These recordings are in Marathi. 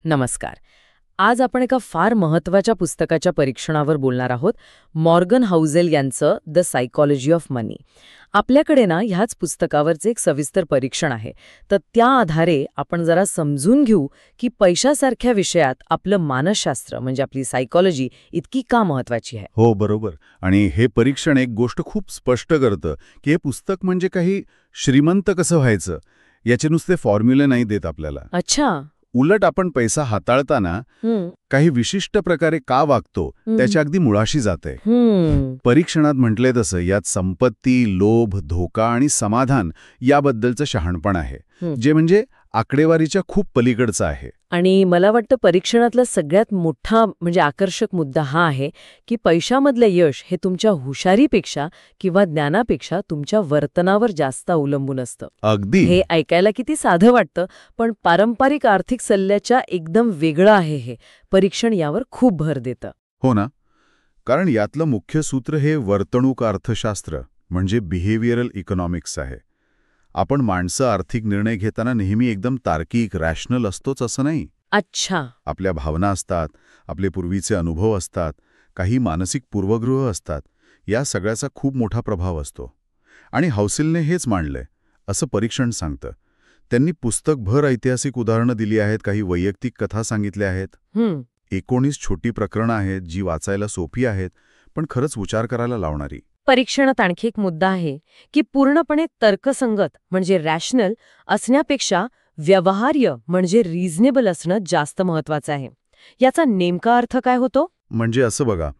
नमस्कार. आज आपण एका फार महत्त्वाच्या पुस्तकाच्या परीक्षणावर बोलणार आहोत. मॉर्गन हाउसेल यांचं द सायकॉलॉजी ऑफ मनी. आपल्याकडे ना ह्याच पुस्तकावरचे एक सविस्तर परीक्षण आहे. तर त्या आधारे आपण जरा समजून घेऊ की पैशासारख्या विषयात आपलं मानसशास्त्र म्हणजे आपली सायकॉलॉजी इतकी का महत्त्वाची आहे. हो, बरोबर. आणि हे परीक्षण एक गोष्ट खूप स्पष्ट करतं की हे पुस्तक म्हणजे काही श्रीमंत कसं व्हायचं याचे नुसते फॉर्म्युले नाही देत आपल्याला. अच्छा. उलट आपण पैसा हाताळताना काही विशिष्ट प्रकारे का वागतो त्याच्या अगदी मुळाशी जाते. परीक्षणात म्हटले तसं यात संपत्ती, लोभ, धोका आणि समाधान याबद्दलचं शहाणपण आहे, जे म्हणजे आकडेवारीच्या खूप पलीकडचं आहे. आणि मला वाटतं परीक्षणातला सगळ्यात मोठा म्हणजे आकर्षक मुद्दा हा आहे की पैशामधलं यश हे तुमच्या हुशारीपेक्षा किंवा ज्ञानापेक्षा तुमच्या वर्तनावर जास्त अवलंबून असतं. अगदी. हे ऐकायला किती साधं वाटतं, पण पारंपरिक आर्थिक सल्ल्याच्या एकदम वेगळं आहे हे. परीक्षण यावर खूप भर देतं. हो ना, कारण यातलं मुख्य सूत्र हे वर्तणूक अर्थशास्त्र म्हणजे बिहेवियरल इकॉनॉमिक्स आहे. आपण माणसं आर्थिक निर्णय घेताना नेहमी एकदम तार्किक, रॅशनल असतोच असं नाही. अच्छा. आपल्या भावना असतात, आपले पूर्वीचे अनुभव असतात, काही मानसिक पूर्वग्रह असतात. या सगळ्याचा खूप मोठा प्रभाव असतो. आणि हाउसेलने हेच मांडलंय असं परीक्षण सांगतं. त्यांनी पुस्तकभर ऐतिहासिक उदाहरणं दिली आहेत, काही वैयक्तिक कथा सांगितल्या आहेत. 19 छोटी प्रकरणं आहेत जी वाचायला सोपी आहेत, पण खरंच विचार करायला लावणारी. परीक्षणात आणखी एक मुद्दा आहे की पूर्णपणे तर्कसंगत म्हणजे रॅशनल असण्यापेक्षा व्यवहार्य म्हणजे रिझनेबल असणं जास्त महत्वाचं आहे. याचा नेमका अर्थ काय होतो? म्हणजे असं बघा,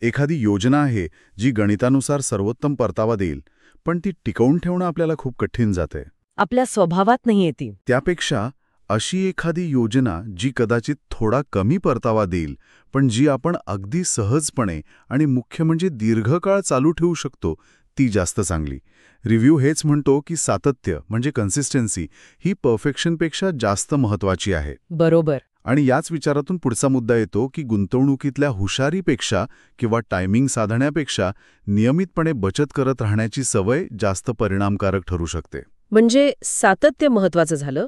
एखादी योजना आहे जी गणितानुसार सर्वोत्तम परतावा देईल, पण ती टिकवून ठेवणं आपल्याला खूप कठीण जाते. आपल्या स्वभावात नाही येते. त्यापेक्षा अशी एखादी योजना जी कदाचित थोडा कमी परतावा देईल, पण जी आपण अगदी सहजपणे आणि मुख्य म्हणजे दीर्घकाळ चालू ठेवू शकतो, ती जास्त चांगली. रिव्ह्यू हेच म्हणतो की सातत्य म्हणजे कन्सिस्टन्सी ही परफेक्शनपेक्षा जास्त महत्वाची आहे. बरोबर. आणि याच विचारातून पुढचा मुद्दा येतो की गुंतवणुकीतल्या हुशारीपेक्षा किंवा टायमिंग साधण्यापेक्षा नियमितपणे बचत करत राहण्याची सवय जास्त परिणामकारक ठरू शकते. म्हणजे सातत्य महत्वाचं झालं,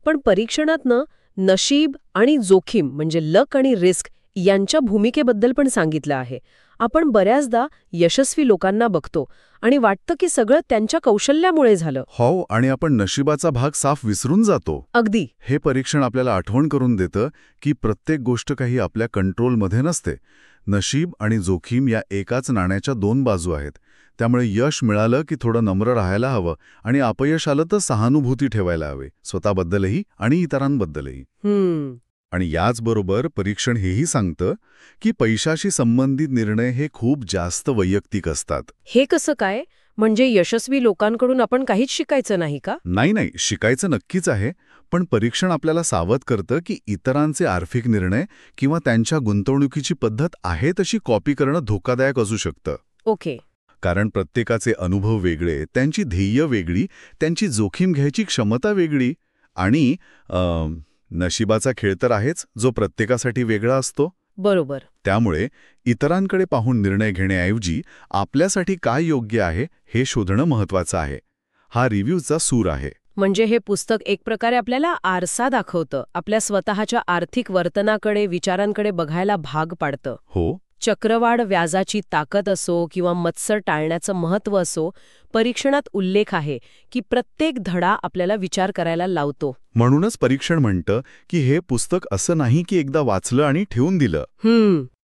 पण परीक्षणातनं नशीब आणि जोखीम म्हणजे लक आणि रिस्क यांच्या भूमिकेबद्दल पण सांगितलं आहे. आपण बऱ्याचदा यशस्वी लोकांना बघतो आणि वाटतं की सगळं त्यांच्या कौशल्यामुळे झालं. हो, आणि आपण नशिबाचा भाग साफ विसरून जातो. अगदी. हे परीक्षण आपल्याला आठवण करून देतं की प्रत्येक गोष्ट काही आपल्या कंट्रोलमध्ये नसते. नशीब आणि जोखीम या एकाच नाण्याच्या दोन बाजू आहेत. त्यामुळे यश मिळालं की थोडं नम्र राहायला हवं आणि अपयश आलं तर सहानुभूती ठेवायला हवे, स्वतःबद्दलही आणि इतरांबद्दलही. आणि याचबरोबर परीक्षण हेही सांगतं की पैशाशी संबंधित निर्णय हे खूप जास्त वैयक्तिक असतात. हे कसं काय? म्हणजे यशस्वी लोकांकडून आपण काहीच शिकायचं नाही का? नाही, शिकायचं नक्कीच आहे, पण परीक्षण आपल्याला सावध करतं की इतरांचे आर्थिक निर्णय किंवा त्यांच्या गुंतवणुकीची पद्धत आहे तशी कॉपी करणं धोकादायक असू शकतं. ओके. कारण प्रत्येकाचे अनुभव वेगळे, त्यांची ध्येय वेगळी, त्यांची जोखीम घ्यायची क्षमता वेगळी आणि नशिबाचा खेळ तर आहेच, जो प्रत्येकासाठी वेगळा असतो. बरोबर. त्यामुळे इतरांकडे पाहून निर्णय घेण्याऐवजी आपल्यासाठी काय योग्य आहे हे शोधणं महत्वाचं आहे. हा रिव्ह्यूचा सूर आहे. म्हणजे हे पुस्तक एक प्रकारे आपल्याला आरसा दाखवतं, आपल्या स्वतःच्या आर्थिक वर्तनाकडे, विचारांकडे बघायला भाग पाडतं. हो. चक्रवाढ व्याजाची ताकद असो किंवा मत्सर टाळण्याचं महत्त्व असो, परीक्षणात उल्लेख आहे की प्रत्येक धडा आपल्याला विचार करायला लावतो. म्हणूनच परीक्षण म्हणतं की हे पुस्तक असं नाही की एकदा वाचलं आणि ठेवून दिलं.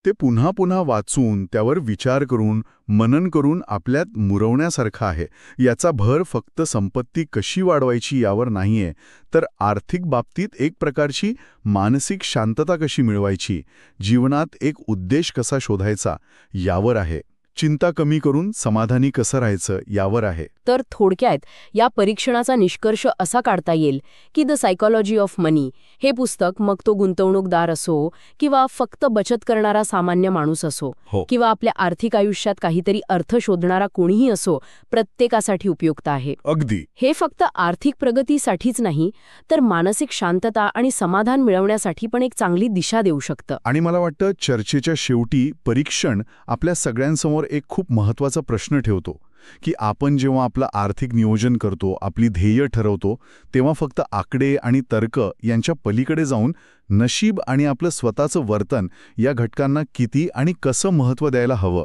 ते पुन्हा पुन्हा वाचून, त्यावर विचार करून, मनन करून आपल्यात मुरवण्यासारखं आहे. याचा भर फक्त संपत्ती कशी वाढवायची यावर नाहीये, तर आर्थिक बाबतीत एक प्रकारची मानसिक शांतता कशी मिळवायची, जीवनात एक उद्देश कसा शोधायचा यावर आहे. चिंता कमी करून समाधानी कसं राहायचं यावर आहे. तर थोडक्यात या परीक्षणाचा निष्कर्ष असा काढता येईल की द सायकॉलॉजी ऑफ मनी हे पुस्तक, मग तो गुंतवणूकदार असो किंवा फक्त बचत करणारा सामान्य माणूस असो किंवा आपल्या आर्थिक आयुष्यात काहीतरी अर्थ शोधणारा कोणीही असो, प्रत्येकासाठी उपयुक्त आहे. अगदी. हे फक्त आर्थिक प्रगतीसाठीच नाही, तर मानसिक शांतता आणि समाधान मिळवण्यासाठी पण एक चांगली दिशा देऊ शकतं. आणि मला वाटतं चर्चेच्या शेवटी परीक्षण आपल्या सगळ्यांसमोर एक खूप महत्वाचा प्रश्न ठेवतो की आपण जेव्हा आपलं आर्थिक नियोजन करतो, आपली ध्येय ठरवतो, तेव्हा फक्त आकडे आणि तर्क यांच्या पलीकडे जाऊन नशीब आणि आपलं स्वतःचं वर्तन या घटकांना किती आणि कसं महत्त्व द्यायला हवं,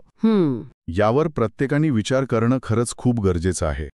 यावर प्रत्येकाने विचार करणं खरंच खूप गरजेचं आहे.